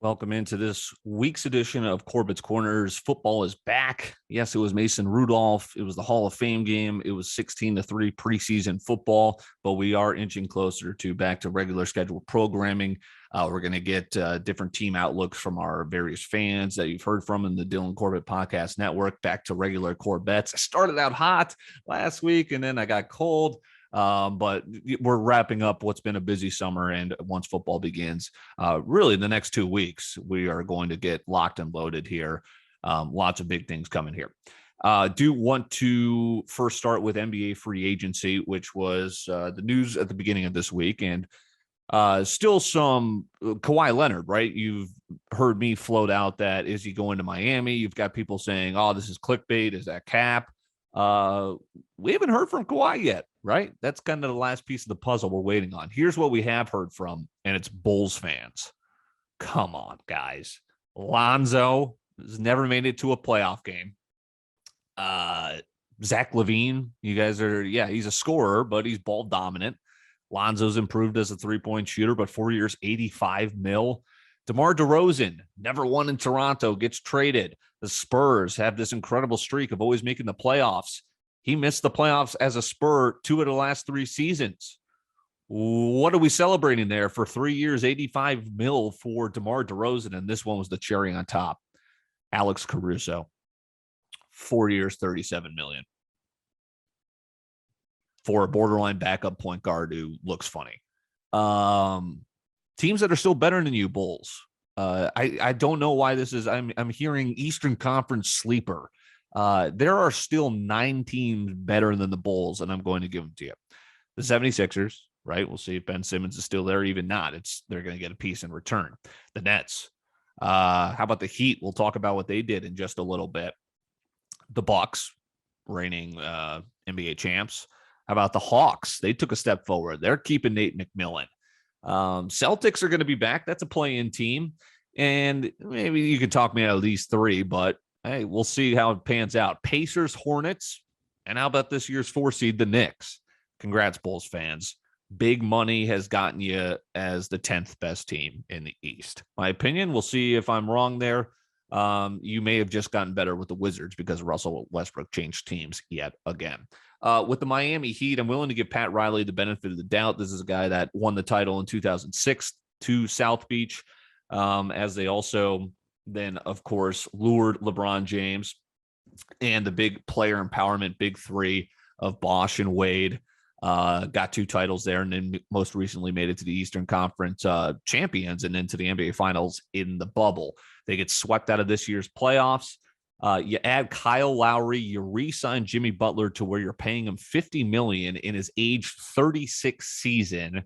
Welcome into this week's edition of Corbet's Corners. Football is back. Yes, it was Mason Rudolph. It was the Hall of Fame game. It was 16-3 preseason football, but we are inching closer to back to regular scheduled programming. We're going to get different team outlooks from our various fans that you've heard from in the Dylan Corbett Podcast Network, back to regular Corbettes. I started out hot last week, and then I got cold. But we're wrapping up what's been a busy summer, and once football begins, really the next 2 weeks, we are going to get locked and loaded here. Lots of big things coming here. Do want to first start with NBA free agency, which was the news at the beginning of this week, and still some Kawhi Leonard, right? You've heard me float out that is he going to Miami? You've got people saying, oh, this is clickbait. Is that cap? We haven't heard from Kawhi yet, right? That's kind of the last piece of the puzzle we're waiting on. Here's what we have heard from, and it's Bulls fans. Come on, guys. Lonzo has never made it to a playoff game. Zach LaVine, you guys are, he's a scorer, but he's ball dominant. Lonzo's improved as a three-point shooter, but 4 years, $85 million. DeMar DeRozan, never won in Toronto, gets traded. The Spurs have this incredible streak of always making the playoffs. He missed the playoffs as a Spur 2 of the last 3 seasons. What are we celebrating there for 3 years, $85 million for DeMar DeRozan? And this one was the cherry on top. Alex Caruso, 4 years, $37 million. For a borderline backup point guard who looks funny. Teams that are still better than you, Bulls. I don't know why this is. I'm hearing Eastern Conference sleeper. There are still 9 teams better than the Bulls, and I'm going to give them to you. The 76ers, right? We'll see if Ben Simmons is still there. Even not, they're going to get a piece in return. The Nets. How about the Heat? We'll talk about what they did in just a little bit. The Bucks, reigning NBA champs. How about the Hawks? They took a step forward. They're keeping Nate McMillan. Celtics are going to be back. That's a play-in team. And maybe you can talk me out of these 3, but hey, we'll see how it pans out. Pacers, Hornets, and how about this year's 4 seed, the Knicks? Congrats, Bulls fans. Big money has gotten you as the 10th best team in the East. My opinion, we'll see if I'm wrong there. You may have just gotten better with the Wizards because Russell Westbrook changed teams yet again. With the Miami Heat, I'm willing to give Pat Riley the benefit of the doubt. This is a guy that won the title in 2006 to South Beach, as they also then, of course, lured LeBron James and the big player empowerment, big 3 of Bosh and Wade. Got 2 titles there, and then most recently made it to the Eastern Conference champions and into the NBA Finals in the bubble. They get swept out of this year's playoffs. You add Kyle Lowry, you re-sign Jimmy Butler to where you're paying him $50 million in his age 36 season.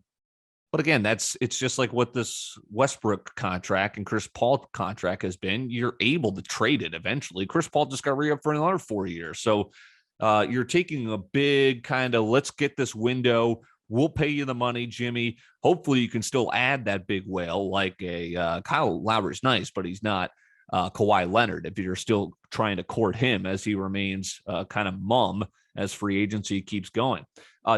But again, it's just like what this Westbrook contract and Chris Paul contract has been. You're able to trade it eventually. Chris Paul just got re-up for another 4 years. So you're taking a big kind of, let's get this window. We'll pay you the money, Jimmy. Hopefully you can still add that big whale like a Kyle Lowry's nice, but he's not Kawhi Leonard, if you're still trying to court him as he remains kind of mum as free agency keeps going.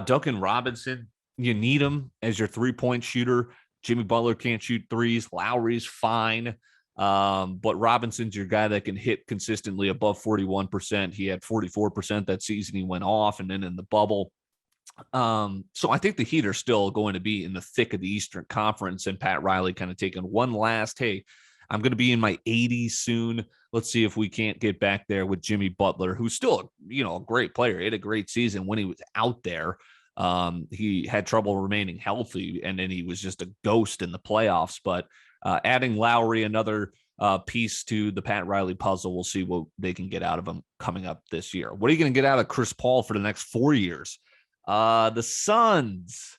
Duncan Robinson, you need him as your 3-point shooter. Jimmy Butler can't shoot threes. Lowry's fine. But Robinson's your guy that can hit consistently above 41%. He had 44% that season. He went off, and then in the bubble. So I think the Heat are still going to be in the thick of the Eastern Conference, and Pat Riley kind of taking one last, hey, I'm going to be in my 80s soon. Let's see if we can't get back there with Jimmy Butler, who's still, a great player. He had a great season when he was out there. He had trouble remaining healthy, and then he was just a ghost in the playoffs. But adding Lowry, another piece to the Pat Riley puzzle, we'll see what they can get out of him coming up this year. What are you going to get out of Chris Paul for the next 4 years? The Suns,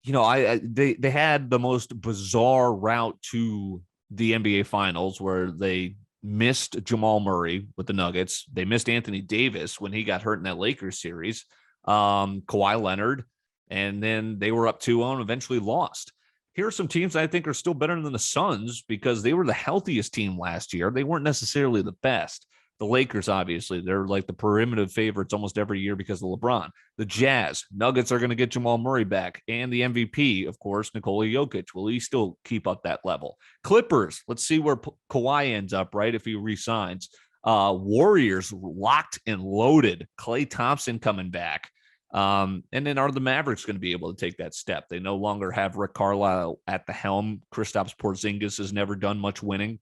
they had the most bizarre route to the NBA Finals where they missed Jamal Murray with the Nuggets. They missed Anthony Davis when he got hurt in that Lakers series. Kawhi Leonard, and then they were up 2-0 and eventually lost. Here are some teams I think are still better than the Suns because they were the healthiest team last year. They weren't necessarily the best. The Lakers, obviously, they're like the perimeter favorites almost every year because of LeBron. The Jazz, Nuggets are going to get Jamal Murray back. And the MVP, of course, Nikola Jokic. Will he still keep up that level? Clippers, let's see where Kawhi ends up, right, if he resigns. Warriors, locked and loaded. Klay Thompson coming back. And then are the Mavericks going to be able to take that step? They no longer have Rick Carlisle at the helm. Kristaps Porzingis has never done much winning.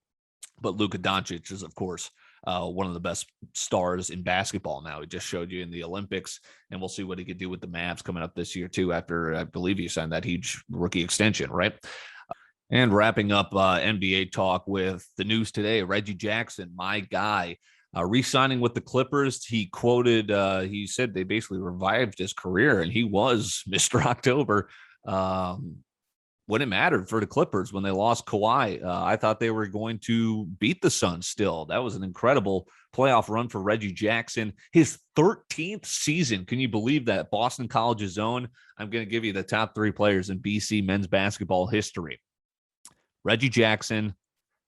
But Luka Doncic is, of course, one of the best stars in basketball now. He just showed you in the Olympics, and we'll see what he could do with the Mavs coming up this year, too, after I believe he signed that huge rookie extension, right? And wrapping up NBA talk with the news today, Reggie Jackson, my guy, re-signing with the Clippers. He quoted, he said they basically revived his career, and he was Mr. October. When it mattered for the Clippers when they lost Kawhi. I thought they were going to beat the Suns still. That was an incredible playoff run for Reggie Jackson. His 13th season. Can you believe that? Boston College's own. I'm going to give you the top 3 players in BC men's basketball history. Reggie Jackson,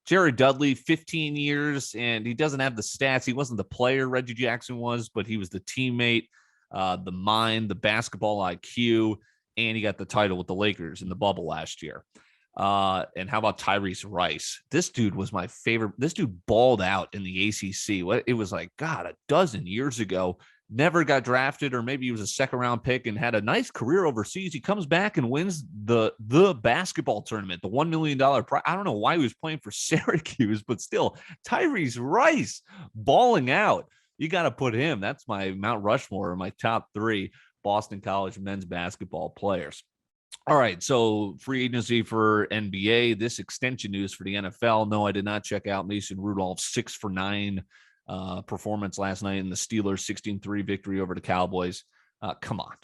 Jared Dudley, 15 years, and he doesn't have the stats. He wasn't the player Reggie Jackson was, but he was the teammate, the mind, the basketball IQ, and he got the title with the Lakers in the bubble last year. And how about Tyrese Rice? This dude was my favorite. This dude balled out in the ACC. It was like, God, a dozen years ago. Never got drafted, or maybe he was a second-round pick and had a nice career overseas. He comes back and wins the basketball tournament, the $1 million prize. I don't know why he was playing for Syracuse, but still, Tyrese Rice balling out. You got to put him. That's my Mount Rushmore, my top 3 Boston College men's basketball players. All right, so free agency for NBA. This extension news for the NFL. No, I did not check out Mason Rudolph's 6-for-9 performance last night in the Steelers' 16-3 victory over the Cowboys. Come on.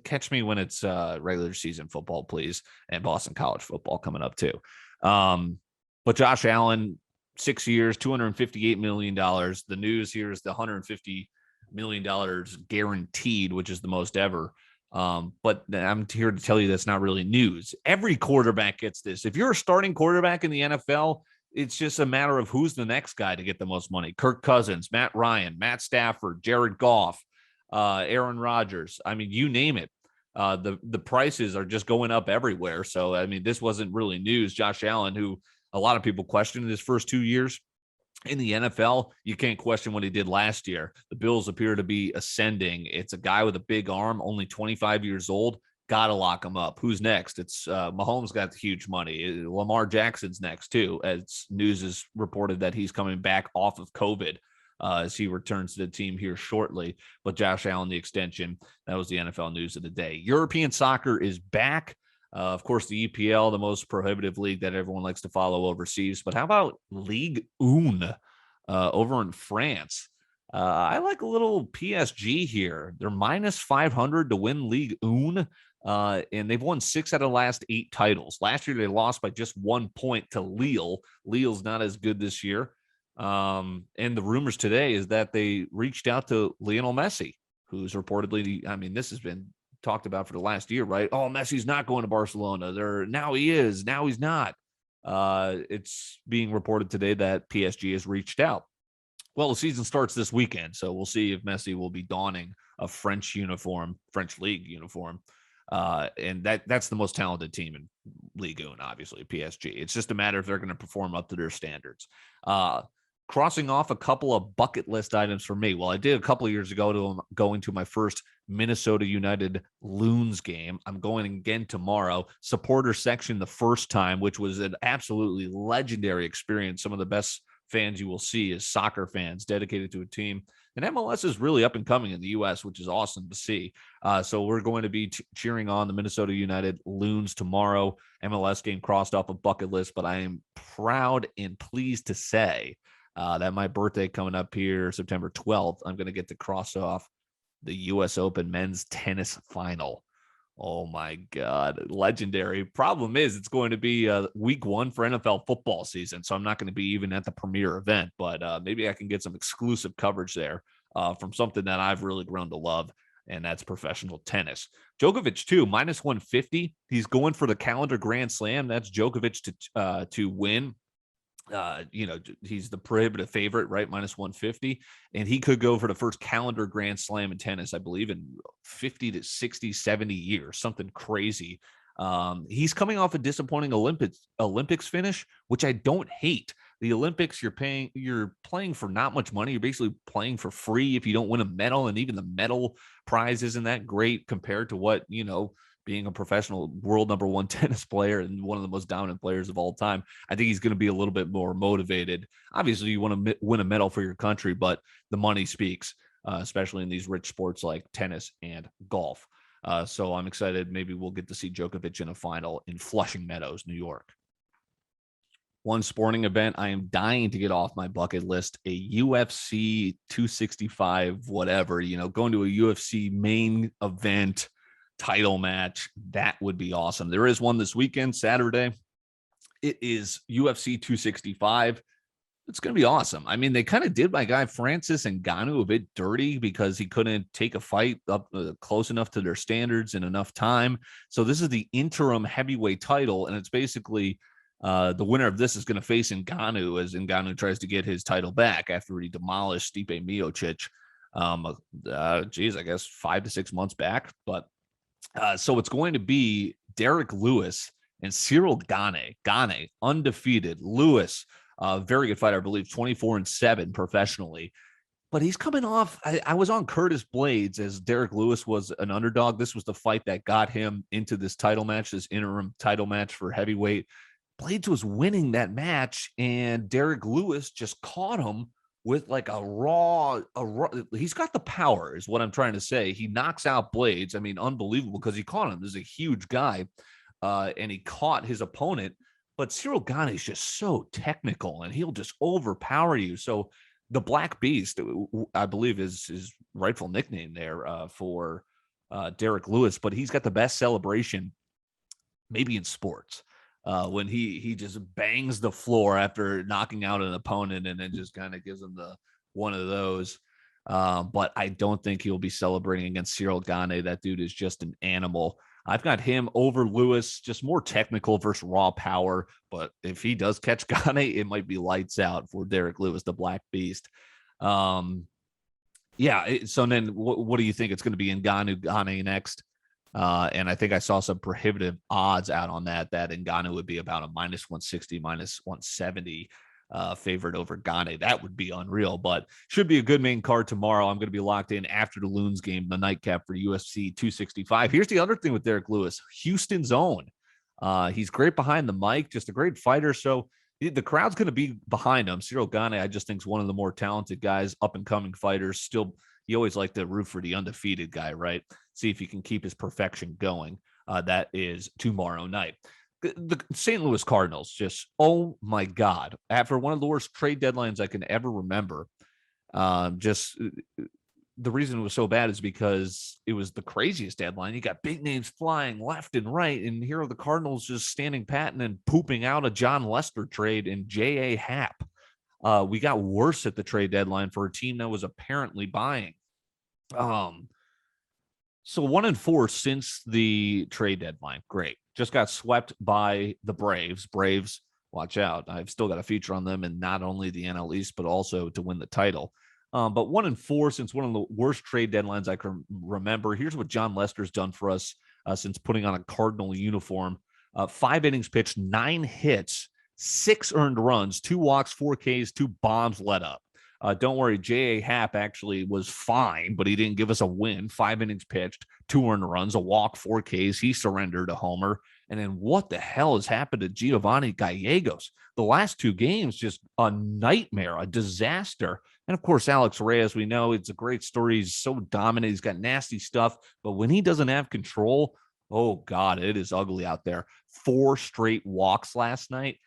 Catch me when it's regular season football, please, and Boston College football coming up too. But Josh Allen, 6 years, $258 million. The news here is the $150 million guaranteed, which is the most ever. But I'm here to tell you that's not really news. Every quarterback gets this. If you're a starting quarterback in the NFL, it's just a matter of who's the next guy to get the most money. Kirk Cousins, Matt Ryan, Matt Stafford, Jared Goff, Aaron Rodgers. I mean, you name it. The prices are just going up everywhere. So, I mean, this wasn't really news. Josh Allen, who a lot of people questioned in his first 2 years in the NFL, you can't question what he did last year. The Bills appear to be ascending. It's a guy with a big arm, only 25 years old. Got to lock him up. Who's next? It's Mahomes got the huge money. Lamar Jackson's next too. As news is reported that he's coming back off of COVID as he returns to the team here shortly. But Josh Allen, the extension, that was the NFL news of the day. European soccer is back. Of course, the EPL, the most prohibitive league that everyone likes to follow overseas. But how about Ligue 1 over in France? I like a little PSG here. They're minus 500 to win Ligue 1. And they've won 6 out of the last 8 titles. Last year, they lost by just 1 point to Lille. Lille's not as good this year. And the rumors today is that they reached out to Lionel Messi, who's reportedly, I mean, this has been talked about for the last year, right? Oh, Messi's not going to Barcelona. Now he is. Now he's not. It's being reported today that PSG has reached out. Well, the season starts this weekend, so we'll see if Messi will be donning a French league uniform. And that's the most talented team in Ligue 1, obviously, PSG. It's just a matter if they're going to perform up to their standards. Crossing off a couple of bucket list items for me. Well, I did a couple of years ago going to my first Minnesota United Loons game. I'm going again tomorrow. Supporter section the first time, which was an absolutely legendary experience. Some of the best fans you will see is soccer fans dedicated to a team. And MLS is really up and coming in the U.S., which is awesome to see. So we're going to be cheering on the Minnesota United Loons tomorrow. MLS game crossed off a bucket list, but I am proud and pleased to say that my birthday coming up here, September 12th, I'm going to get to cross off the U.S. Open men's tennis final. Oh, my God. Legendary. Problem is it's going to be week 1 for NFL football season, so I'm not going to be even at the premier event, but maybe I can get some exclusive coverage there from something that I've really grown to love, and that's professional tennis. Djokovic, too, minus 150. He's going for the calendar Grand Slam. That's Djokovic to win. He's the prohibitive favorite, right? Minus 150. And he could go for the first calendar Grand Slam in tennis, I believe, in 50 to 60, 70 years, something crazy. He's coming off a disappointing Olympics finish, which I don't hate. The Olympics, you're playing for not much money. You're basically playing for free if you don't win a medal. And even the medal prize isn't that great compared to what, being a professional world number one tennis player and one of the most dominant players of all time. I think he's going to be a little bit more motivated. Obviously, you want to win a medal for your country, but the money speaks, especially in these rich sports like tennis and golf. So I'm excited. Maybe we'll get to see Djokovic in a final in Flushing Meadows, New York. One sporting event I am dying to get off my bucket list, a UFC 265, whatever, going to a UFC main event title match. That would be awesome. There is one this weekend, Saturday. It is UFC 265. It's going to be awesome. I mean, they kind of did my guy Francis Ngannou a bit dirty because he couldn't take a fight up close enough to their standards in enough time. So this is the interim heavyweight title, and it's basically the winner of this is going to face Ngannou as Ngannou tries to get his title back after he demolished Stipe Miocic. I guess 5 to 6 months back. But so it's going to be Derek Lewis and Cyril Gane. Gane, undefeated. Lewis, very good fighter, I believe, 24-7 professionally. But he's coming off. I was on Curtis Blades as Derek Lewis was an underdog. This was the fight that got him into this title match, this interim title match for heavyweight. Blades was winning that match, and Derek Lewis just caught him with like a raw, he's got the power is what I'm trying to say. He knocks out Blades. I mean, unbelievable because he caught him. This is a huge guy, and he caught his opponent. But Cyril Gane is just so technical, and he'll just overpower you. So the Black Beast, I believe, is his rightful nickname there for Derek Lewis. But he's got the best celebration maybe in sports. When he just bangs the floor after knocking out an opponent and then just kind of gives him the one of those. But I don't think he'll be celebrating against Cyril Gane. That dude is just an animal. I've got him over Lewis, just more technical versus raw power. But if he does catch Gane, it might be lights out for Derek Lewis, the Black Beast. So then what do you think? It's going to be Gane next? And I think I saw some prohibitive odds out on that Ngannou would be about a minus 160, minus 170 favorite over Gane. That would be unreal, but should be a good main card tomorrow. I'm going to be locked in after the Loons game, the nightcap for UFC 265. Here's the other thing with Derek Lewis, Houston's own. He's great behind the mic, just a great fighter. So the crowd's going to be behind him. Cyril Gane, I just think, is one of the more talented guys, up and coming fighters. Still, you always like to root for the undefeated guy, right? See if he can keep his perfection going. That is tomorrow night. The St. Louis Cardinals, just, oh my God. After one of the worst trade deadlines I can ever remember, the reason it was so bad is because it was the craziest deadline. You got big names flying left and right, and here are the Cardinals just standing pat and then pooping out a John Lester trade and J.A. Happ. We got worse at the trade deadline for a team that was apparently buying. So 1-4 since the trade deadline. Great. Just got swept by the Braves. Braves, watch out. I've still got a feature on them, and not only the NL East, but also to win the title. But 1-4 since one of the worst trade deadlines I can remember. Here's what John Lester's done for us since putting on a Cardinal uniform. 5 innings pitched, 9 hits, 6 earned runs, 2 walks, 4 Ks, 2 bombs let up. Don't worry, J.A. Happ actually was fine, but he didn't give us a win. 5 innings pitched, 2 earned runs, a walk, 4 Ks. He surrendered a homer. And then what the hell has happened to Giovanni Gallegos? The last 2 games, just a nightmare, a disaster. And of course, Alex Reyes, we know it's a great story. He's so dominant. He's got nasty stuff. But when he doesn't have control, oh God, it is ugly out there. 4 straight walks last night,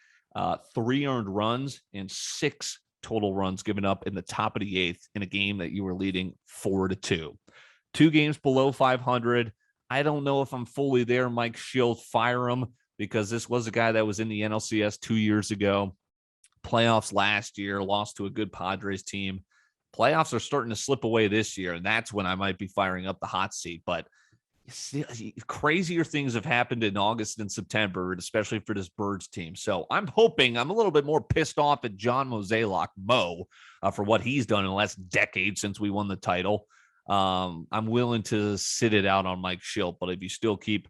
3 earned runs, and 6 total runs given up in the top of the 8th in a game that you were leading 4-2. 2 games below 500. I don't know if I'm fully there. Mike Schilt, fire him, because this was a guy that was in the NLCS 2 years ago. Playoffs last year, lost to a good Padres team. Playoffs are starting to slip away this year, and that's when I might be firing up the hot seat. But crazier things have happened in August and September, especially for this Birds team. So I'm hoping I'm a little bit more pissed off at John Mozeliak, for what he's done in the last decade since we won the title. I'm willing to sit it out on Mike Schilt, but if you still keep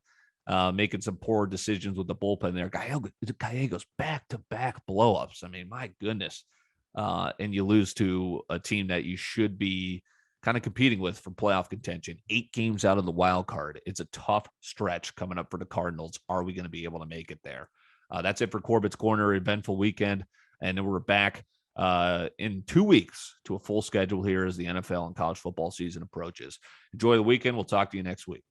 making some poor decisions with the bullpen there, Gallegos back-to-back blowups. I mean, my goodness. And you lose to a team that you should be kind of competing with for playoff contention. 8 games out of the wild card. It's a tough stretch coming up for the Cardinals. Are we going to be able to make it there? That's it for Corbet's Corner, eventful weekend. And then we're back in 2 weeks to a full schedule here as the NFL and college football season approaches. Enjoy the weekend. We'll talk to you next week.